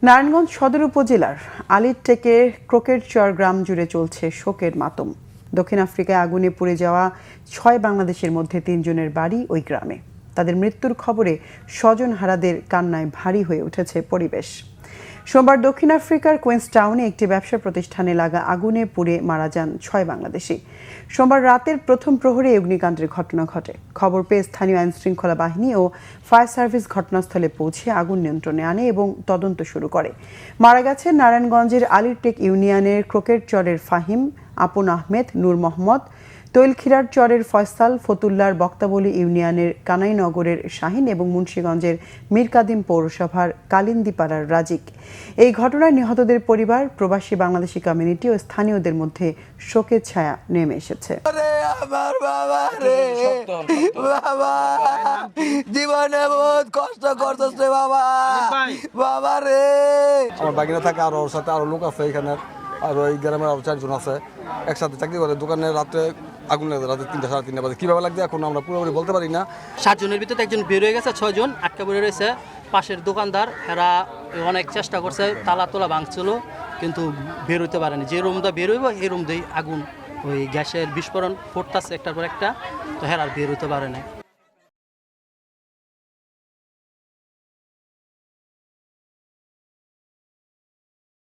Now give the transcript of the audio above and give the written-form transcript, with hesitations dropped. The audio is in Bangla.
নারায়ণগঞ্জ সদর উপজেলার আলীরটেকে ক্রোকেটচর গ্রাম জুড়ে চলছে শোকের মাতম। দক্ষিণ আফ্রিকায় আগুনে পুড়ে যাওয়া ৬ বাংলাদেশের মধ্যে ৩ জনের বাড়ি ওই গ্রামে। তাদের মৃত্যুর খবরে স্বজনহারাদের কান্নায় ভারী হয়ে উঠেছে পরিবেশ। সোমবার দক্ষিণ আফ্রিকার কুইন্সটাউনে একটি ব্যবসা প্রতিষ্ঠানে লাগা আগুনে পুড়ে মারা যান ৬ বাংলাদেশি। সোমবার রাতের প্রথম প্রহরে অগ্নিকাণ্ডের ঘটনা ঘটে। খবর পেয়ে স্থানীয় আইনশৃঙ্খলা বাহিনী ও ফায়ার সার্ভিস ঘটনাস্থলে পৌঁছে আগুন নিয়ন্ত্রণে আনে এবং তদন্ত শুরু করে। মারা গেছেন নারায়ণগঞ্জের আলীরটেক ইউনিয়নের ক্রোকেটচরের ফাহিম, আপন আহমেদ, নূর মোহাম্মদ, তৈলখিরার চরের ফয়সাল, ফতুল্লার বক্তাবলী ইউনিয়নের কানাইনগরের শাহিন এবং মুন্সিগঞ্জের মীরকাদিম পৌরসভার কালিন্দিপাড়ার রাজিক। এই ঘটনায় নিহতদের পরিবার, প্রবাসী বাংলাদেশি কমিউনিটি ও স্থানীয়দের মধ্যে শোকের ছায়া নেমে এসেছে। আমার বাবা রে, বাবা জীবনে বহুত কষ্ট করতেছে বাবা, বাবা রে। আমার বাগিনা থাকে আর ওর সাথে আরো লোক আছে এখানে, আর ওই গ্রামের আরো 4 জন আছে একসাথে চাকরি করে। দোকানে রাত্রে আগুন লাগে, রাতে 3টা সাড়ে 3টা বাজে। কিভাবে লাগবে এখন আমরা পুরোপুরি বলতে পারি না। 7 জনের ভিতরে একজন বের হয়ে গেছে, 6 জন আটকা পড়ে রয়েছে। পাশের দোকানদার এরা অনেক চেষ্টা করছে, তালা তোলা ভাঙছিল, কিন্তু বের হইতে পারেনি। যে রুমটা বের হইব এই রুম দিয়ে আগুন, ওই গ্যাসের বিস্ফোরণ ফুটতেছে একটার পর একটা, তো হেরা বের হইতে পারে না।